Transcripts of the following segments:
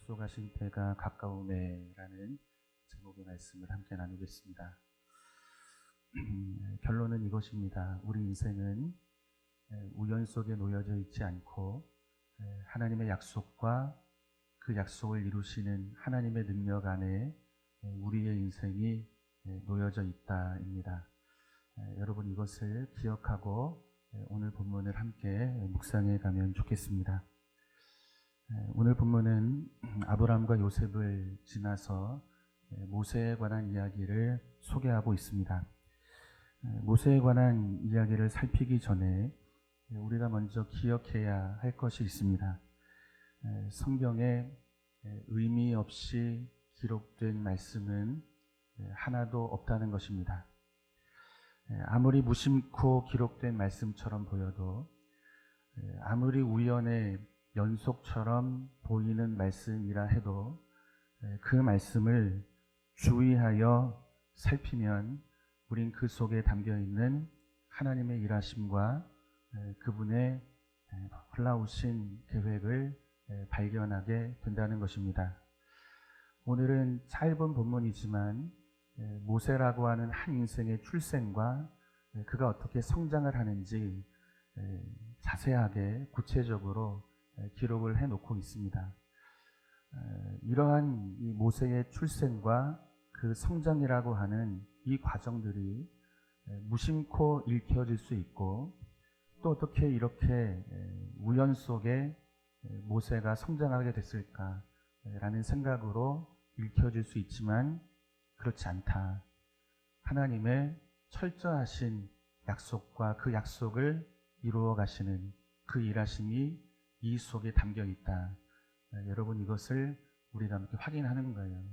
약속하신 때가 가까우매라는 제목의 말씀을 함께 나누겠습니다. 결론은 이것입니다. 우리 인생은 우연 속에 놓여져 있지 않고 하나님의 약속과 그 약속을 이루시는 하나님의 능력 안에 우리의 인생이 놓여져 있다입니다. 여러분 이것을 기억하고 오늘 본문을 함께 묵상해 가면 좋겠습니다. 오늘 본문은 아브라함과 요셉을 지나서 모세에 관한 이야기를 소개하고 있습니다. 모세에 관한 이야기를 살피기 전에 우리가 먼저 기억해야 할 것이 있습니다. 성경에 의미 없이 기록된 말씀은 하나도 없다는 것입니다. 아무리 무심코 기록된 말씀처럼 보여도 아무리 우연의 연속처럼 보이는 말씀이라 해도 그 말씀을 주의하여 살피면 우린 그 속에 담겨있는 하나님의 일하심과 그분의 놀라우신 계획을 발견하게 된다는 것입니다. 오늘은 짧은 본문이지만 모세라고 하는 한 인생의 출생과 그가 어떻게 성장을 하는지 자세하게 구체적으로 기록을 해놓고 있습니다. 이러한 이 모세의 출생과 그 성장이라고 하는 이 과정들이 무심코 읽혀질 수 있고 또 어떻게 이렇게 우연 속에 모세가 성장하게 됐을까라는 생각으로 읽혀질 수 있지만 그렇지 않다. 하나님의 철저하신 약속과 그 약속을 이루어 가시는 그 일하심이 이 속에 담겨 있다. 여러분 이것을 우리가 함께 확인하는 거예요.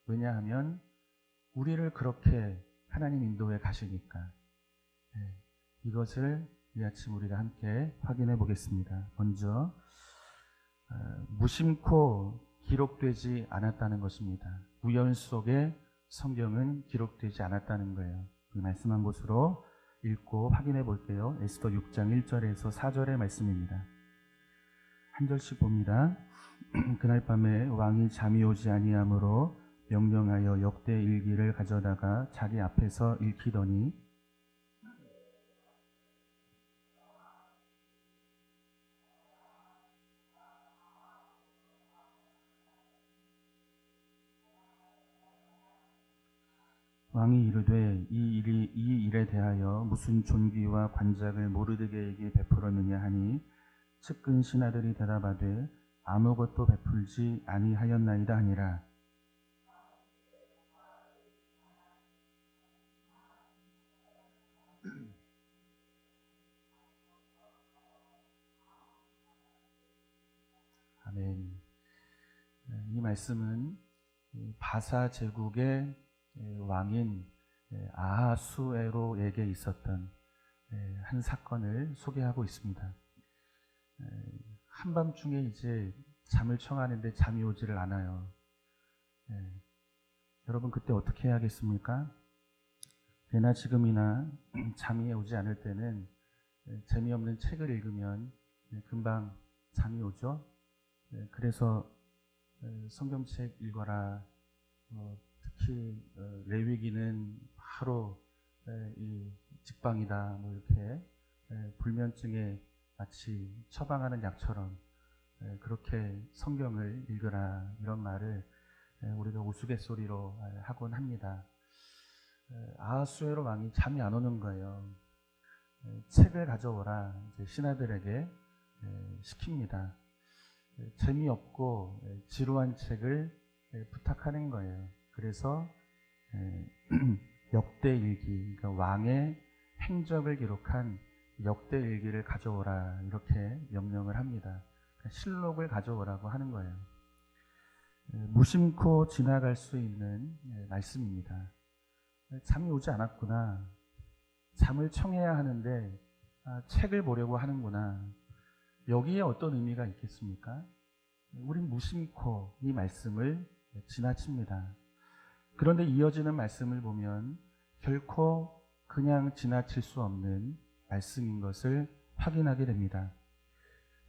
왜냐하면 우리를 그렇게 하나님 인도에 가시니까 이것을 이 아침 우리가 함께 확인해 보겠습니다. 먼저 무심코 기록되지 않았다는 것입니다. 우연 속에 성경은 기록되지 않았다는 거예요. 그 말씀한 곳으로 읽고 확인해 볼게요. 에스더 6장 1절에서 4절의 말씀입니다. 한 절씩 봅니다. 그날 밤에 왕이 잠이 오지 아니하므로 명령하여 역대 일기를 가져다가 자기 앞에서 읽히더니 왕이 이르되 이 일에 대하여 무슨 존귀와 관작을 모르드게에게 베풀었느냐 하니 측근 신하들이 대답하되 아무것도 베풀지 아니하였나이다 하니라. 아멘. 이 말씀은 바사 제국의 왕인 아하수에로에게 있었던 한 사건을 소개하고 있습니다. 한밤중에 이제 잠을 청하는데 잠이 오지를 않아요. 여러분 그때 어떻게 해야겠습니까? 예나 지금이나 잠이 오지 않을 때는 재미없는 책을 읽으면 금방 잠이 오죠. 그래서 성경책 읽어라. 특히 레위기는 바로 이 직방이다. 뭐 이렇게 불면증에 마치 처방하는 약처럼 그렇게 성경을 읽으라 이런 말을 우리가 우스갯소리로 하곤 합니다. 아하수에로 왕이 잠이 안 오는 거예요. 책을 가져오라 이제 신하들에게 시킵니다. 재미없고 지루한 책을 부탁하는 거예요. 그래서 역대일기, 그러니까 왕의 행적을 기록한 역대일기를 가져오라 이렇게 명령을 합니다. 그러니까 실록을 가져오라고 하는 거예요. 무심코 지나갈 수 있는 말씀입니다. 잠이 오지 않았구나. 잠을 청해야 하는데 책을 보려고 하는구나. 여기에 어떤 의미가 있겠습니까? 우린 무심코 이 말씀을 지나칩니다. 그런데 이어지는 말씀을 보면 결코 그냥 지나칠 수 없는 말씀인 것을 확인하게 됩니다.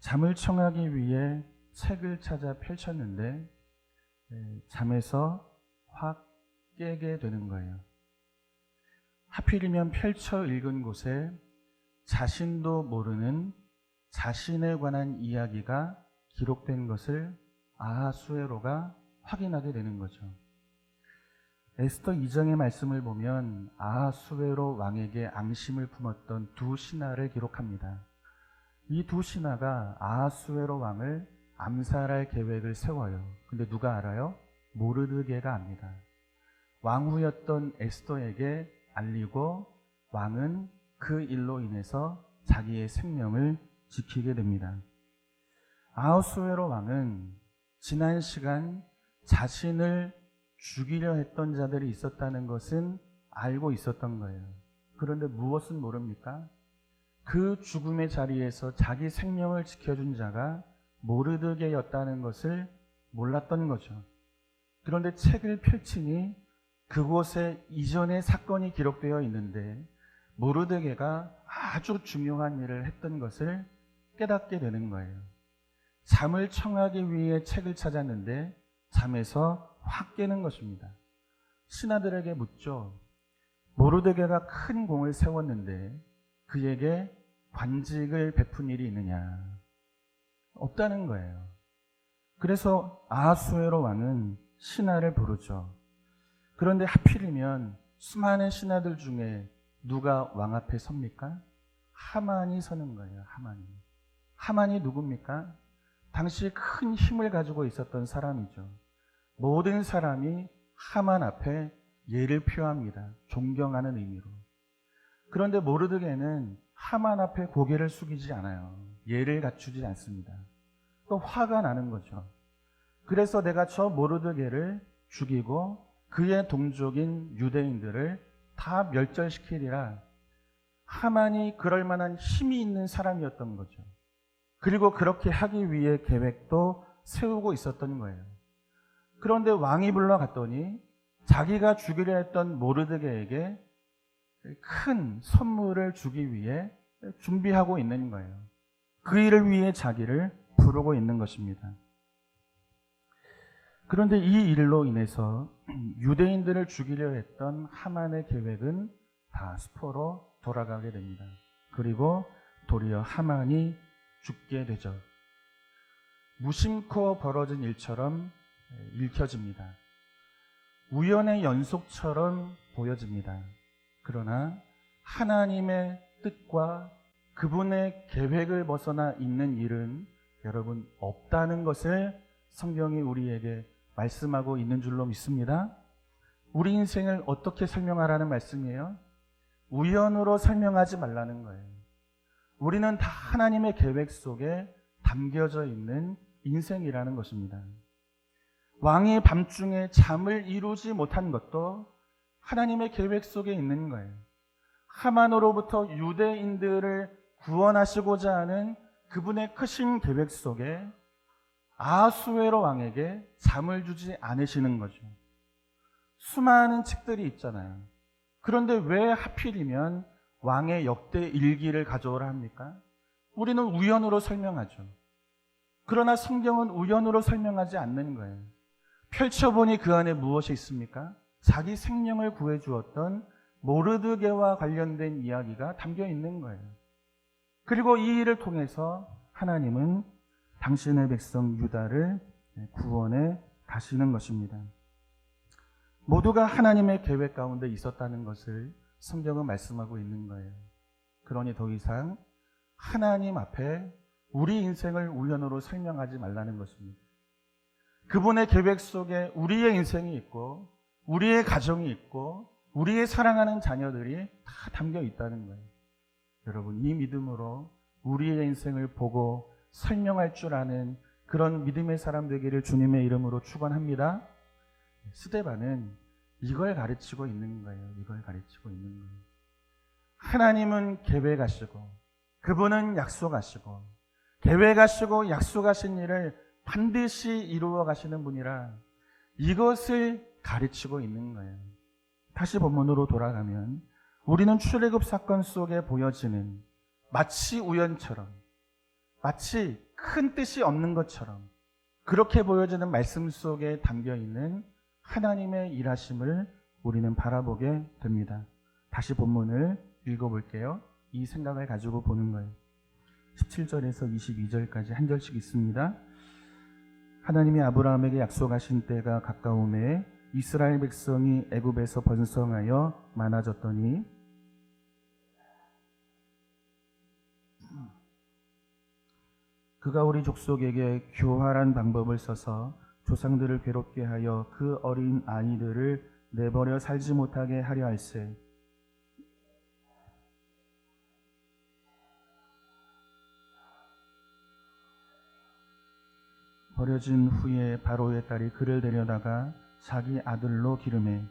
잠을 청하기 위해 책을 찾아 펼쳤는데 잠에서 확 깨게 되는 거예요. 하필이면 펼쳐 읽은 곳에 자신도 모르는 자신에 관한 이야기가 기록된 것을 아하수에로가 확인하게 되는 거죠. 에스더 2장의 말씀을 보면 아하수에로 왕에게 앙심을 품었던 두 신하를 기록합니다. 이 두 신하가 아하수에로 왕을 암살할 계획을 세워요. 근데 누가 알아요? 모르드게가 압니다. 왕후였던 에스더에게 알리고 왕은 그 일로 인해서 자기의 생명을 지키게 됩니다. 아하수에로 왕은 지난 시간 자신을 죽이려 했던 자들이 있었다는 것은 알고 있었던 거예요. 그런데 무엇은 모릅니까? 그 죽음의 자리에서 자기 생명을 지켜준 자가 모르드게였다는 것을 몰랐던 거죠. 그런데 책을 펼치니 그곳에 이전의 사건이 기록되어 있는데 모르드게가 아주 중요한 일을 했던 것을 깨닫게 되는 거예요. 잠을 청하기 위해 책을 찾았는데 잠에서 확 깨는 것입니다. 신하들에게 묻죠. 모르드게가 큰 공을 세웠는데 그에게 관직을 베푼 일이 있느냐? 없다는 거예요. 그래서 아하수에로 왕은 신하를 부르죠. 그런데 하필이면 수많은 신하들 중에 누가 왕 앞에 섭니까? 하만이 서는 거예요. 하만이 누굽니까? 당시 큰 힘을 가지고 있었던 사람이죠. 모든 사람이 하만 앞에 예를 표합니다. 존경하는 의미로. 그런데 모르드게는 하만 앞에 고개를 숙이지 않아요. 예를 갖추지 않습니다. 또 화가 나는 거죠. 그래서 내가 저 모르드게를 죽이고 그의 동족인 유대인들을 다 멸절시키리라. 하만이 그럴 만한 힘이 있는 사람이었던 거죠. 그리고 그렇게 하기 위해 계획도 세우고 있었던 거예요. 그런데 왕이 불러갔더니 자기가 죽이려 했던 모르드게에게 큰 선물을 주기 위해 준비하고 있는 거예요. 그 일을 위해 자기를 부르고 있는 것입니다. 그런데 이 일로 인해서 유대인들을 죽이려 했던 하만의 계획은 다 수포로 돌아가게 됩니다. 그리고 도리어 하만이 죽게 되죠. 무심코 벌어진 일처럼 읽혀집니다. 우연의 연속처럼 보여집니다. 그러나 하나님의 뜻과 그분의 계획을 벗어나 있는 일은 여러분 없다는 것을 성경이 우리에게 말씀하고 있는 줄로 믿습니다. 우리 인생을 어떻게 설명하라는 말씀이에요? 우연으로 설명하지 말라는 거예요. 우리는 다 하나님의 계획 속에 담겨져 있는 인생이라는 것입니다. 왕이 밤중에 잠을 이루지 못한 것도 하나님의 계획 속에 있는 거예요. 하만으로부터 유대인들을 구원하시고자 하는 그분의 크신 계획 속에 아하수에로 왕에게 잠을 주지 않으시는 거죠. 수많은 책들이 있잖아요. 그런데 왜 하필이면 왕의 역대 일기를 가져오라 합니까? 우리는 우연으로 설명하죠. 그러나 성경은 우연으로 설명하지 않는 거예요. 펼쳐보니 그 안에 무엇이 있습니까? 자기 생명을 구해주었던 모르드게와 관련된 이야기가 담겨 있는 거예요. 그리고 이 일을 통해서 하나님은 당신의 백성 유다를 구원해 가시는 것입니다. 모두가 하나님의 계획 가운데 있었다는 것을 성경은 말씀하고 있는 거예요. 그러니 더 이상 하나님 앞에 우리 인생을 우연으로 설명하지 말라는 것입니다. 그분의 계획 속에 우리의 인생이 있고 우리의 가정이 있고 우리의 사랑하는 자녀들이 다 담겨 있다는 거예요. 여러분, 이 믿음으로 우리의 인생을 보고 설명할 줄 아는 그런 믿음의 사람 되기를 주님의 이름으로 축원합니다. 스데반은 이걸 가르치고 있는 거예요. 이걸 가르치고 있는 거예요. 하나님은 계획하시고 그분은 약속하시고 계획하시고 약속하신 일을 반드시 이루어 가시는 분이라 이것을 가르치고 있는 거예요. 다시 본문으로 돌아가면 우리는 출애굽 사건 속에 보여지는 마치 우연처럼 마치 큰 뜻이 없는 것처럼 그렇게 보여지는 말씀 속에 담겨 있는 하나님의 일하심을 우리는 바라보게 됩니다. 다시 본문을 읽어볼게요. 이 생각을 가지고 보는 거예요. 17절에서 22절까지 한 절씩 있습니다. 하나님이 아브라함에게 약속하신 때가 가까우매 이스라엘 백성이 애굽에서 번성하여 많아졌더니 그가 우리 족속에게 교활한 방법을 써서 조상들을 괴롭게 하여 그 어린 아이들을 내버려 살지 못하게 하려 할세. 버려진 후에 바로의 딸이 그를 데려다가 자기 아들로 기르매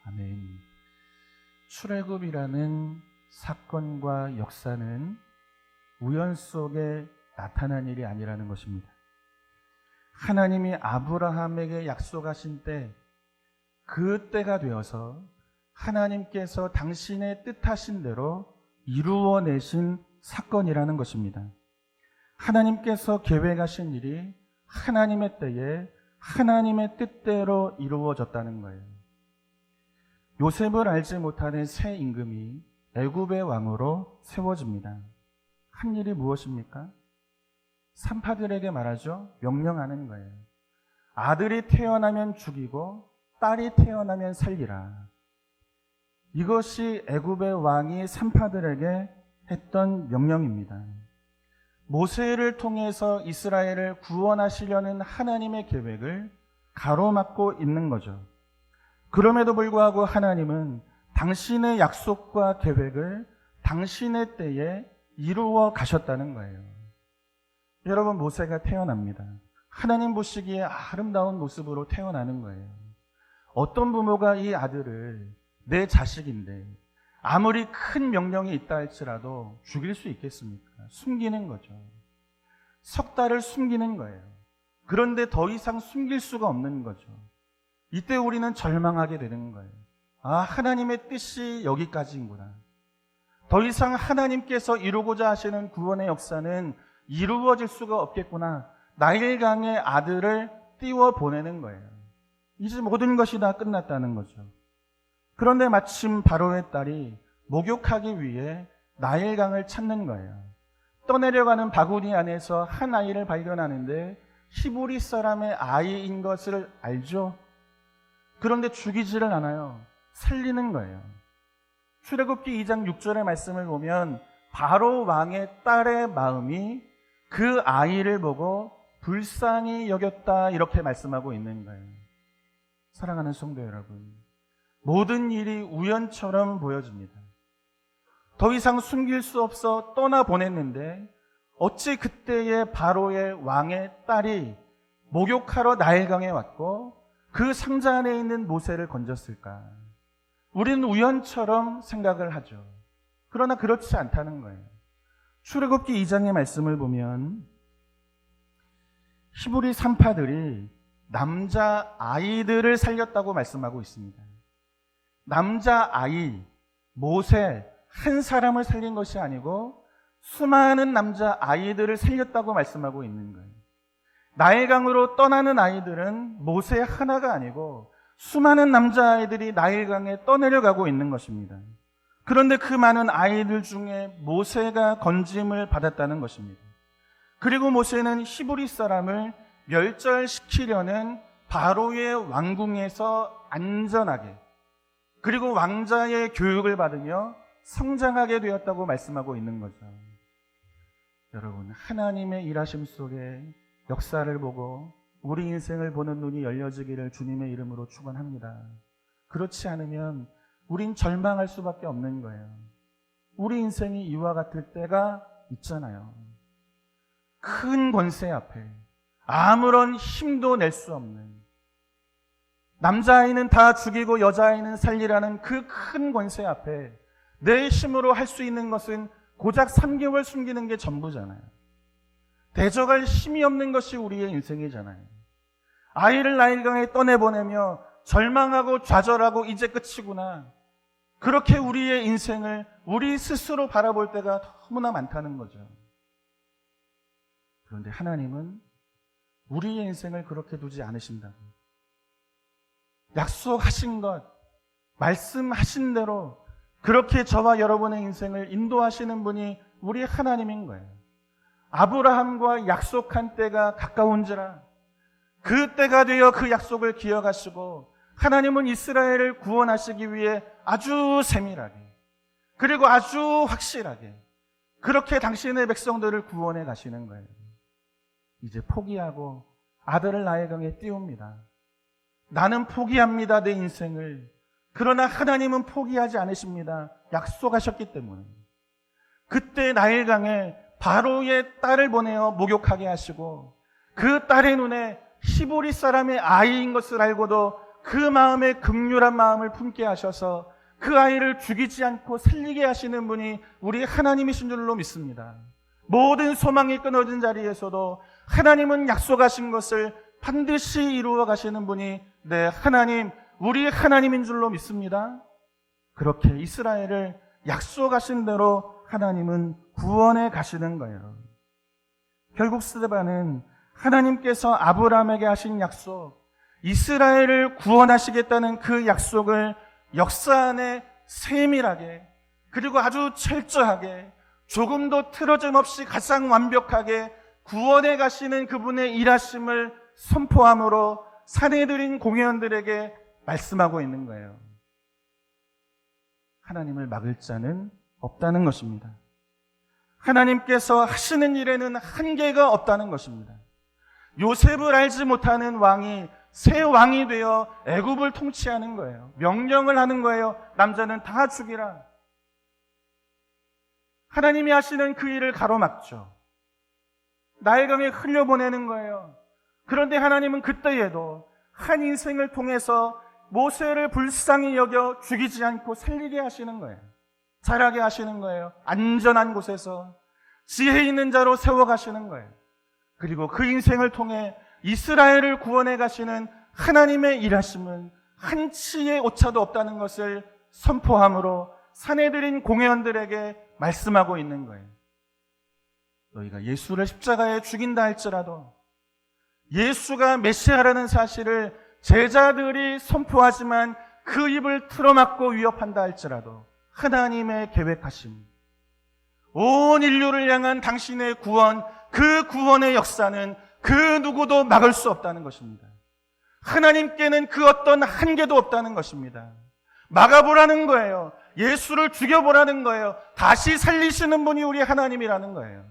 아멘. 출애굽이라는 사건과 역사는 우연 속에 나타난 일이 아니라는 것입니다. 하나님이 아브라함에게 약속하신 때, 그 때가 되어서 하나님께서 당신의 뜻하신 대로 이루어내신 사건이라는 것입니다. 하나님께서 계획하신 일이 하나님의 때에 하나님의 뜻대로 이루어졌다는 거예요. 요셉을 알지 못하는 새 임금이 애굽의 왕으로 세워집니다. 한 일이 무엇입니까? 산파들에게 말하죠. 명령하는 거예요. 아들이 태어나면 죽이고 딸이 태어나면 살리라. 이것이 애굽의 왕이 산파들에게 했던 명령입니다. 모세를 통해서 이스라엘을 구원하시려는 하나님의 계획을 가로막고 있는 거죠. 그럼에도 불구하고 하나님은 당신의 약속과 계획을 당신의 때에 이루어 가셨다는 거예요. 여러분, 모세가 태어납니다. 하나님 보시기에 아름다운 모습으로 태어나는 거예요. 어떤 부모가 이 아들을 내 자식인데 아무리 큰 명령이 있다 할지라도 죽일 수 있겠습니까? 숨기는 거죠. 석 달을 숨기는 거예요. 그런데 더 이상 숨길 수가 없는 거죠. 이때 우리는 절망하게 되는 거예요. 아, 하나님의 뜻이 여기까지인구나. 더 이상 하나님께서 이루고자 하시는 구원의 역사는 이루어질 수가 없겠구나. 나일강의 아들을 띄워 보내는 거예요. 이제 모든 것이 다 끝났다는 거죠. 그런데 마침 바로의 딸이 목욕하기 위해 나일강을 찾는 거예요. 떠내려가는 바구니 안에서 한 아이를 발견하는데 히브리 사람의 아이인 것을 알죠. 그런데 죽이지를 않아요. 살리는 거예요. 출애굽기 2장 6절의 말씀을 보면 바로 왕의 딸의 마음이 그 아이를 보고 불쌍히 여겼다, 이렇게 말씀하고 있는 거예요. 사랑하는 성도 여러분, 모든 일이 우연처럼 보여집니다. 더 이상 숨길 수 없어 떠나보냈는데 어찌 그때의 바로의 왕의 딸이 목욕하러 나일강에 왔고 그 상자 안에 있는 모세를 건졌을까? 우리는 우연처럼 생각을 하죠. 그러나 그렇지 않다는 거예요. 출애굽기 2장의 말씀을 보면 히브리 산파들이 남자 아이들을 살렸다고 말씀하고 있습니다. 남자 아이, 모세 한 사람을 살린 것이 아니고 수많은 남자 아이들을 살렸다고 말씀하고 있는 거예요. 나일강으로 떠나는 아이들은 모세 하나가 아니고 수많은 남자아이들이 나일강에 떠내려가고 있는 것입니다. 그런데 그 많은 아이들 중에 모세가 건짐을 받았다는 것입니다. 그리고 모세는 히브리 사람을 멸절시키려는 바로의 왕궁에서 안전하게, 그리고 왕자의 교육을 받으며 성장하게 되었다고 말씀하고 있는 거죠. 여러분, 하나님의 일하심 속에 역사를 보고 우리 인생을 보는 눈이 열려지기를 주님의 이름으로 축원합니다. 그렇지 않으면 우린 절망할 수밖에 없는 거예요. 우리 인생이 이와 같을 때가 있잖아요. 큰 권세 앞에 아무런 힘도 낼 수 없는, 남자아이는 다 죽이고 여자아이는 살리라는 그 큰 권세 앞에 내 힘으로 할 수 있는 것은 고작 3개월 숨기는 게 전부잖아요. 대적할 힘이 없는 것이 우리의 인생이잖아요. 아이를 나일강에 떠내보내며 절망하고 좌절하고 이제 끝이구나, 그렇게 우리의 인생을 우리 스스로 바라볼 때가 너무나 많다는 거죠. 그런데 하나님은 우리의 인생을 그렇게 두지 않으신다고. 약속하신 것, 말씀하신 대로 그렇게 저와 여러분의 인생을 인도하시는 분이 우리 하나님인 거예요. 아브라함과 약속한 때가 가까운지라 그 때가 되어 그 약속을 기억하시고 하나님은 이스라엘을 구원하시기 위해 아주 세밀하게 그리고 아주 확실하게 그렇게 당신의 백성들을 구원해 가시는 거예요. 이제 포기하고 아들을 나의 강에 띄웁니다. 나는 포기합니다, 내 인생을. 그러나 하나님은 포기하지 않으십니다. 약속하셨기 때문에. 그때 나일강에 바로의 딸을 보내어 목욕하게 하시고 그 딸의 눈에 히브리 사람의 아이인 것을 알고도 그 마음에 긍휼한 마음을 품게 하셔서 그 아이를 죽이지 않고 살리게 하시는 분이 우리 하나님이신 줄로 믿습니다. 모든 소망이 끊어진 자리에서도 하나님은 약속하신 것을 반드시 이루어 가시는 분이 내 하나님, 우리 하나님인 줄로 믿습니다. 그렇게 이스라엘을 약속하신 대로 하나님은 구원해 가시는 거예요. 결국 스데반은 하나님께서 아브라함에게 하신 약속, 이스라엘을 구원하시겠다는 그 약속을 역사 안에 세밀하게 그리고 아주 철저하게 조금도 틀어짐 없이 가장 완벽하게 구원해 가시는 그분의 일하심을 선포함으로 사내들인 공회원들에게 말씀하고 있는 거예요. 하나님을 막을 자는 없다는 것입니다. 하나님께서 하시는 일에는 한계가 없다는 것입니다. 요셉을 알지 못하는 왕이 새 왕이 되어 애굽을 통치하는 거예요. 명령을 하는 거예요. 남자는 다 죽이라. 하나님이 하시는 그 일을 가로막죠. 나일강에 흘려보내는 거예요. 그런데 하나님은 그때에도 한 인생을 통해서 모세를 불쌍히 여겨 죽이지 않고 살리게 하시는 거예요. 자라게 하시는 거예요. 안전한 곳에서 지혜 있는 자로 세워가시는 거예요. 그리고 그 인생을 통해 이스라엘을 구원해 가시는 하나님의 일하심은 한치의 오차도 없다는 것을 선포함으로 사내들인 공회원들에게 말씀하고 있는 거예요. 너희가 예수를 십자가에 죽인다 할지라도 예수가 메시아라는 사실을 제자들이 선포하지만 그 입을 틀어막고 위협한다 할지라도 하나님의 계획하심, 온 인류를 향한 당신의 구원, 그 구원의 역사는 그 누구도 막을 수 없다는 것입니다. 하나님께는 그 어떤 한계도 없다는 것입니다. 막아보라는 거예요. 예수를 죽여보라는 거예요. 다시 살리시는 분이 우리 하나님이라는 거예요.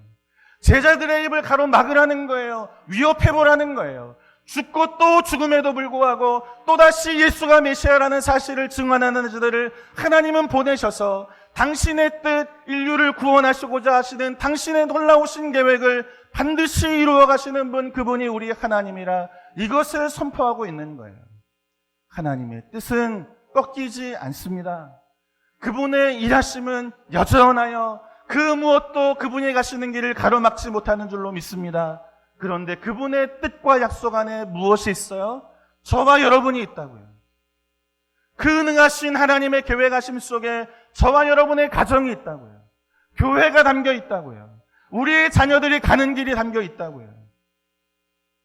제자들의 입을 가로막으라는 거예요. 위협해보라는 거예요. 죽고 또 죽음에도 불구하고 또다시 예수가 메시아라는 사실을 증언하는 자들을 하나님은 보내셔서 당신의 뜻, 인류를 구원하시고자 하시는 당신의 놀라우신 계획을 반드시 이루어 가시는 분, 그분이 우리 하나님이라 이것을 선포하고 있는 거예요. 하나님의 뜻은 꺾이지 않습니다. 그분의 일하심은 여전하여 그 무엇도 그분이 가시는 길을 가로막지 못하는 줄로 믿습니다. 그런데 그분의 뜻과 약속 안에 무엇이 있어요? 저와 여러분이 있다고요. 그 능하신 하나님의 계획하심 속에 저와 여러분의 가정이 있다고요. 교회가 담겨 있다고요. 우리의 자녀들이 가는 길이 담겨 있다고요.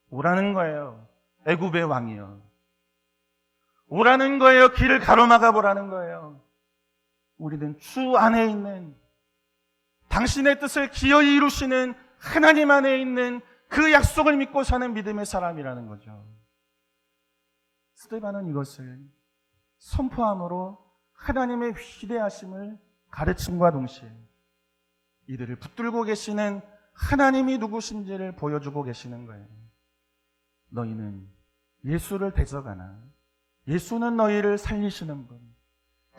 오라는 거예요. 애굽의 왕이요. 오라는 거예요. 길을 가로막아 보라는 거예요. 우리는 주 안에 있는 당신의 뜻을 기어이 이루시는 하나님 안에 있는 그 약속을 믿고 사는 믿음의 사람이라는 거죠. 스데반은 이것을 선포함으로 하나님의 위대하심을 가르침과 동시에 이들을 붙들고 계시는 하나님이 누구신지를 보여주고 계시는 거예요. 너희는 예수를 대적하나 예수는 너희를 살리시는 분,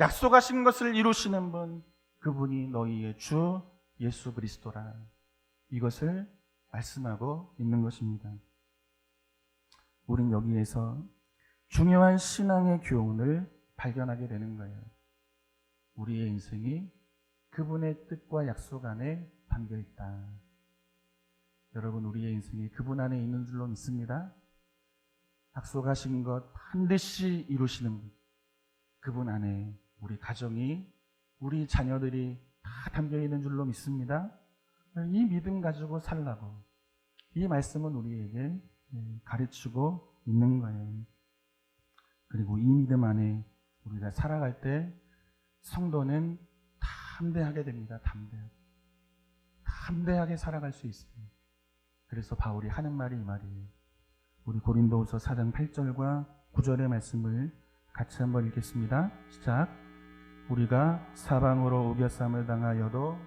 약속하신 것을 이루시는 분, 그분이 너희의 주 예수 그리스도라. 이것을 말씀하고 있는 것입니다. 우린 여기에서 중요한 신앙의 교훈을 발견하게 되는 거예요. 우리의 인생이 그분의 뜻과 약속 안에 담겨 있다. 여러분, 우리의 인생이 그분 안에 있는 줄로 믿습니다. 약속하신 것 반드시 이루시는 분, 그분 안에 우리 가정이, 우리 자녀들이 다 담겨 있는 줄로 믿습니다. 이 믿음 가지고 살라고 이 말씀은 우리에게 가르치고 있는 거예요. 그리고 이 믿음 안에 우리가 살아갈 때 성도는 담대하게 됩니다. 담대하게 살아갈 수 있습니다. 그래서 바울이 하는 말이 이 말이에요. 우리 고린도후서 4장 8절과 9절의 말씀을 같이 한번 읽겠습니다. 시작. 우리가 사방으로 우겨쌈을 당하여도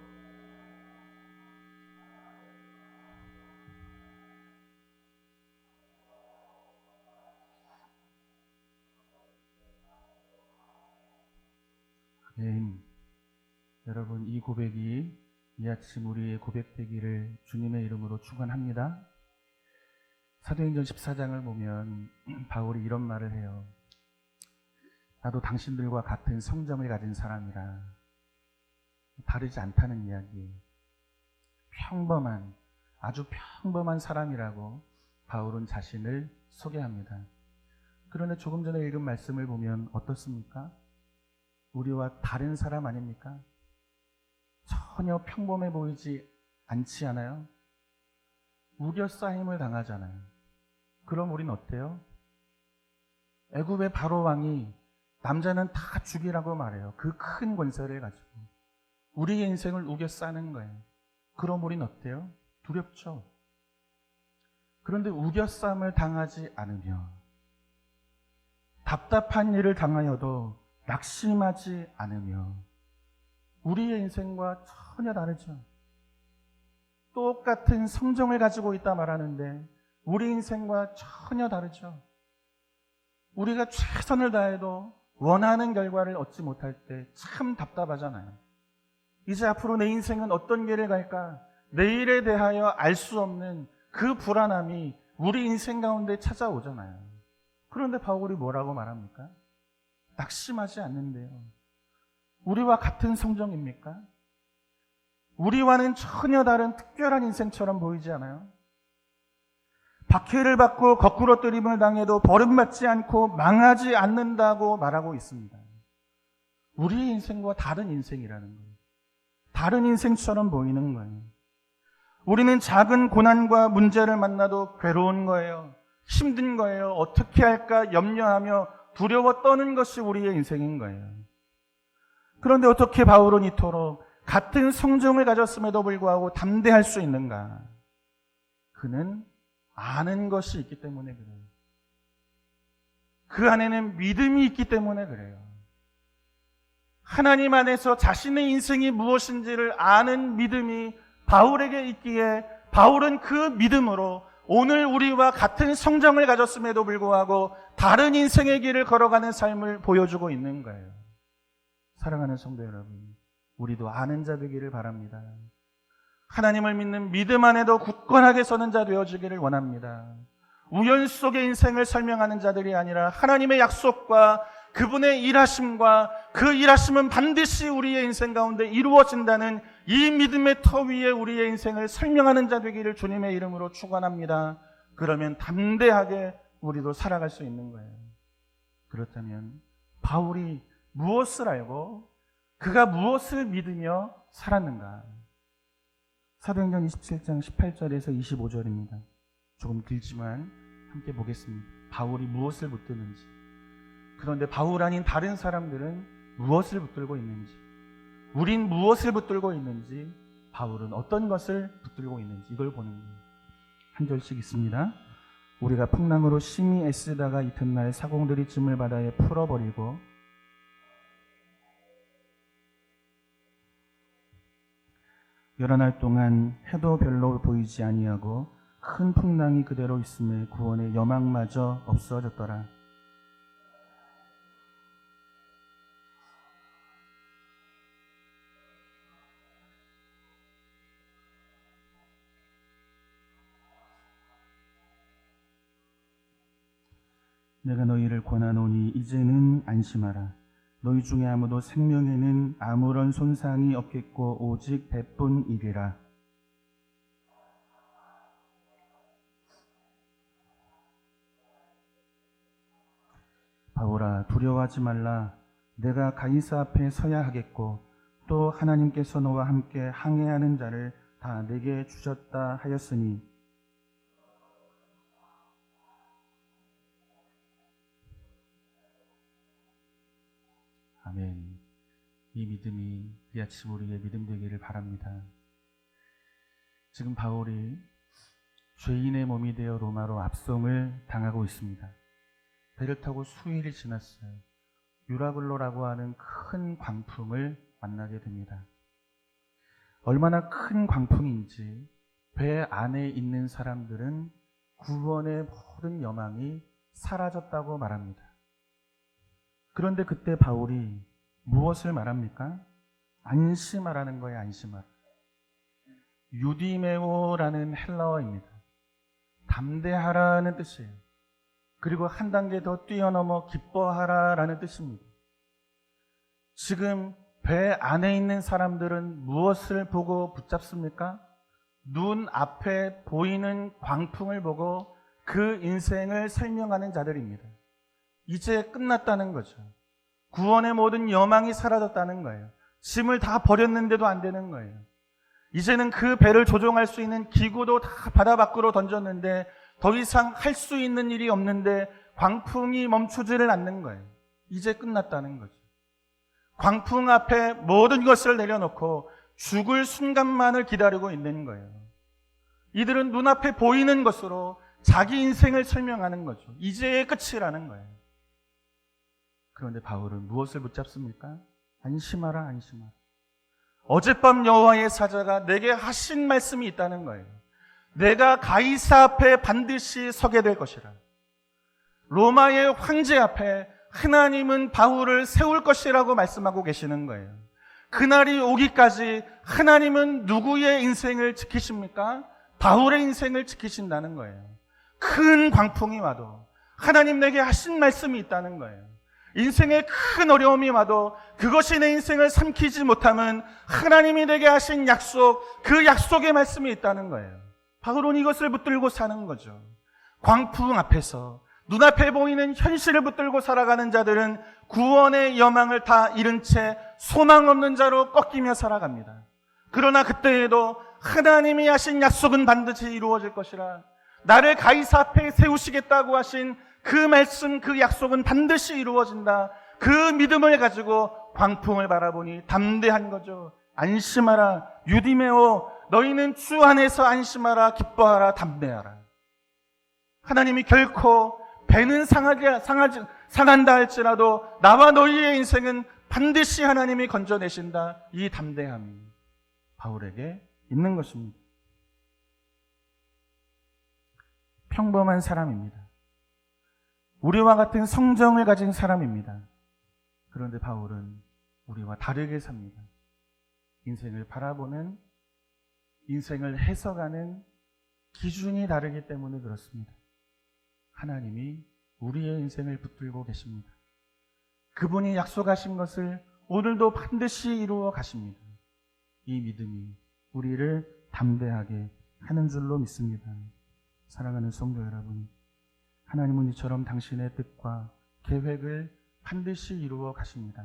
여러분, 이 고백이 이 아침 우리의 고백되기를 주님의 이름으로 축원합니다. 사도행전 14장을 보면 바울이 이런 말을 해요. 나도 당신들과 같은 성정을 가진 사람이라. 다르지 않다는 이야기예요. 아주 평범한 사람이라고 바울은 자신을 소개합니다. 그런데 조금 전에 읽은 말씀을 보면 어떻습니까? 우리와 다른 사람 아닙니까? 전혀 평범해 보이지 않지 않아요? 우겨싸임을 당하잖아요. 그럼 우린 어때요? 애굽의 바로 왕이 남자는 다 죽이라고 말해요. 그 큰 권세를 가지고 우리의 인생을 우겨싸는 거예요. 그럼 우린 어때요? 두렵죠. 그런데 우겨싸임을 당하지 않으며 답답한 일을 당하여도 낙심하지 않으며 우리의 인생과 전혀 다르죠. 똑같은 성정을 가지고 있다 말하는데 우리 인생과 전혀 다르죠. 우리가 최선을 다해도 원하는 결과를 얻지 못할 때 참 답답하잖아요. 이제 앞으로 내 인생은 어떤 길을 갈까? 내일에 대하여 알 수 없는 그 불안함이 우리 인생 가운데 찾아오잖아요. 그런데 바울이 뭐라고 말합니까? 낙심하지 않는데요. 우리와 같은 성정입니까? 우리와는 전혀 다른 특별한 인생처럼 보이지 않아요? 박해를 받고 거꾸로 뜨림을 당해도 버림받지 않고 망하지 않는다고 말하고 있습니다. 우리의 인생과 다른 인생이라는 거예요. 다른 인생처럼 보이는 거예요. 우리는 작은 고난과 문제를 만나도 괴로운 거예요. 힘든 거예요. 어떻게 할까 염려하며 두려워 떠는 것이 우리의 인생인 거예요. 그런데 어떻게 바울은 이토록 같은 성정을 가졌음에도 불구하고 담대할 수 있는가? 그는 아는 것이 있기 때문에 그래요. 그 안에는 믿음이 있기 때문에 그래요. 하나님 안에서 자신의 인생이 무엇인지를 아는 믿음이 바울에게 있기에 바울은 그 믿음으로 오늘 우리와 같은 성정을 가졌음에도 불구하고 다른 인생의 길을 걸어가는 삶을 보여주고 있는 거예요. 사랑하는 성도 여러분, 우리도 아는 자 되기를 바랍니다. 하나님을 믿는 믿음 안에도 굳건하게 서는 자 되어지기를 원합니다. 우연 속의 인생을 설명하는 자들이 아니라 하나님의 약속과 그분의 일하심과 그 일하심은 반드시 우리의 인생 가운데 이루어진다는 이 믿음의 터 위에 우리의 인생을 설명하는 자 되기를 주님의 이름으로 축원합니다. 그러면 담대하게 우리도 살아갈 수 있는 거예요. 그렇다면 바울이 무엇을 알고 그가 무엇을 믿으며 살았는가? 사도행전 27장 18절에서 25절입니다. 조금 길지만 함께 보겠습니다. 바울이 무엇을 붙드는지, 그런데 바울 아닌 다른 사람들은 무엇을 붙들고 있는지, 우린 무엇을 붙들고 있는지, 바울은 어떤 것을 붙들고 있는지 이걸 보는 거예요. 한 절씩 있습니다. 우리가 풍랑으로 심히 애쓰다가 이튿날 사공들이 찜을 바다에 풀어버리고 여러 날 동안 해도 별로 보이지 아니하고 큰 풍랑이 그대로 있음에 구원의 여망마저 없어졌더라. 내가 너희를 권하노니 이제는 안심하라. 너희 중에 아무도 생명에는 아무런 손상이 없겠고 오직 배뿐이리라. 바울아, 두려워하지 말라. 내가 가이사 앞에 서야 하겠고 또 하나님께서 너와 함께 항해하는 자를 다 내게 주셨다 하였으니 아멘. 이 믿음이 이 아침 우리의 믿음 되기를 바랍니다. 지금 바울이 죄인의 몸이 되어 로마로 압송을 당하고 있습니다. 배를 타고 수일이 지났어요. 유라굴로라고 하는 큰 광풍을 만나게 됩니다. 얼마나 큰 광풍인지 배 안에 있는 사람들은 구원의 모든 여망이 사라졌다고 말합니다. 그런데 그때 바울이 무엇을 말합니까? 안심하라는 거예요. 안심하라. 유디메오라는 헬라어입니다. 담대하라는 뜻이에요. 그리고 한 단계 더 뛰어넘어 기뻐하라라는 뜻입니다. 지금 배 안에 있는 사람들은 무엇을 보고 붙잡습니까? 눈 앞에 보이는 광풍을 보고 그 인생을 설명하는 자들입니다. 이제 끝났다는 거죠. 구원의 모든 여망이 사라졌다는 거예요. 짐을 다 버렸는데도 안 되는 거예요. 이제는 그 배를 조종할 수 있는 기구도 다 바다 밖으로 던졌는데 더 이상 할 수 있는 일이 없는데 광풍이 멈추지를 않는 거예요. 이제 끝났다는 거죠. 광풍 앞에 모든 것을 내려놓고 죽을 순간만을 기다리고 있는 거예요. 이들은 눈앞에 보이는 것으로 자기 인생을 설명하는 거죠. 이제의 끝이라는 거예요. 그런데 바울은 무엇을 붙잡습니까? 안심하라, 안심하라. 어젯밤 여호와의 사자가 내게 하신 말씀이 있다는 거예요. 내가 가이사 앞에 반드시 서게 될 것이라. 로마의 황제 앞에 하나님은 바울을 세울 것이라고 말씀하고 계시는 거예요. 그날이 오기까지 하나님은 누구의 인생을 지키십니까? 바울의 인생을 지키신다는 거예요. 큰 광풍이 와도 하나님 내게 하신 말씀이 있다는 거예요. 인생에 큰 어려움이 와도 그것이 내 인생을 삼키지 못하면 하나님이 내게 하신 약속, 그 약속의 말씀이 있다는 거예요. 바울은 이것을 붙들고 사는 거죠. 광풍 앞에서 눈앞에 보이는 현실을 붙들고 살아가는 자들은 구원의 여망을 다 잃은 채 소망 없는 자로 꺾이며 살아갑니다. 그러나 그때에도 하나님이 하신 약속은 반드시 이루어질 것이라, 나를 가이사 앞에 세우시겠다고 하신 그 말씀, 그 약속은 반드시 이루어진다. 그 믿음을 가지고 광풍을 바라보니 담대한 거죠. 안심하라, 유디메오, 너희는 주 안에서 안심하라, 기뻐하라, 담대하라. 하나님이 결코 배는 상한다 할지라도 나와 너희의 인생은 반드시 하나님이 건져내신다. 이 담대함이 바울에게 있는 것입니다. 평범한 사람입니다. 우리와 같은 성정을 가진 사람입니다. 그런데 바울은 우리와 다르게 삽니다. 인생을 바라보는, 인생을 해석하는 기준이 다르기 때문에 그렇습니다. 하나님이 우리의 인생을 붙들고 계십니다. 그분이 약속하신 것을 오늘도 반드시 이루어 가십니다. 이 믿음이 우리를 담대하게 하는 줄로 믿습니다. 사랑하는 성도 여러분, 하나님은 이처럼 당신의 뜻과 계획을 반드시 이루어 가십니다.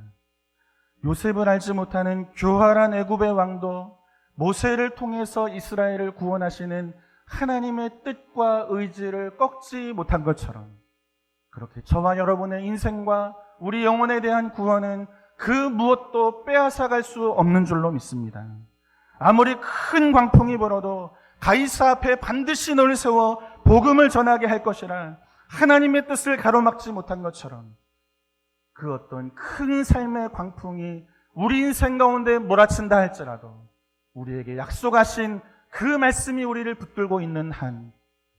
요셉을 알지 못하는 교활한 애굽의 왕도 모세를 통해서 이스라엘을 구원하시는 하나님의 뜻과 의지를 꺾지 못한 것처럼, 그렇게 저와 여러분의 인생과 우리 영혼에 대한 구원은 그 무엇도 빼앗아갈 수 없는 줄로 믿습니다. 아무리 큰 광풍이 불어도 가이사 앞에 반드시 너를 세워 복음을 전하게 할 것이라 하나님의 뜻을 가로막지 못한 것처럼, 그 어떤 큰 삶의 광풍이 우리 인생 가운데 몰아친다 할지라도 우리에게 약속하신 그 말씀이 우리를 붙들고 있는 한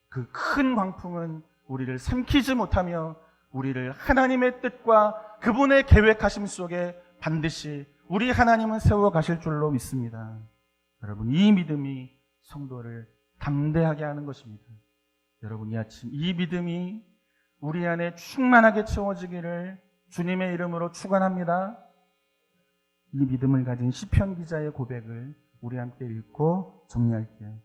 그 큰 광풍은 우리를 삼키지 못하며 우리를 하나님의 뜻과 그분의 계획하심 속에 반드시 우리 하나님은 세워 가실 줄로 믿습니다. 여러분, 이 믿음이 성도를 담대하게 하는 것입니다. 여러분, 이 아침 이 믿음이 우리 안에 충만하게 채워지기를 주님의 이름으로 축원합니다. 이 믿음을 가진 시편 기자의 고백을 우리 함께 읽고 정리할게요.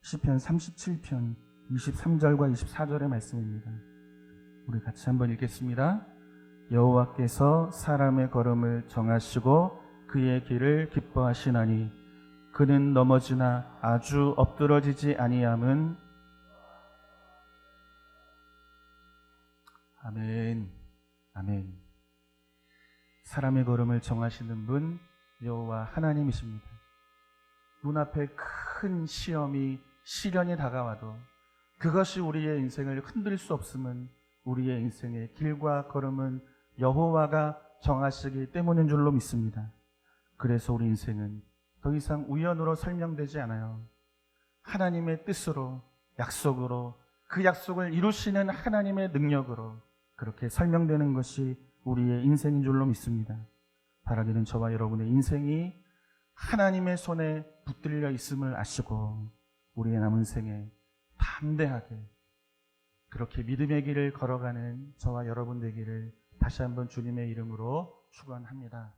시편 37편 23절과 24절의 말씀입니다. 우리 같이 한번 읽겠습니다. 여호와께서 사람의 걸음을 정하시고 그의 길을 기뻐하시나니 그는 넘어지나 아주 엎드러지지 아니함은. 아멘. 아멘. 사람의 걸음을 정하시는 분 여호와 하나님이십니다. 눈앞에 큰 시험이 시련이 다가와도 그것이 우리의 인생을 흔들 수 없음은 우리의 인생의 길과 걸음은 여호와가 정하시기 때문인 줄로 믿습니다. 그래서 우리 인생은 더 이상 우연으로 설명되지 않아요. 하나님의 뜻으로, 약속으로, 그 약속을 이루시는 하나님의 능력으로 그렇게 설명되는 것이 우리의 인생인 줄로 믿습니다. 바라기는 저와 여러분의 인생이 하나님의 손에 붙들려 있음을 아시고 우리의 남은 생에 담대하게 그렇게 믿음의 길을 걸어가는 저와 여러분 되기를 다시 한번 주님의 이름으로 축원합니다.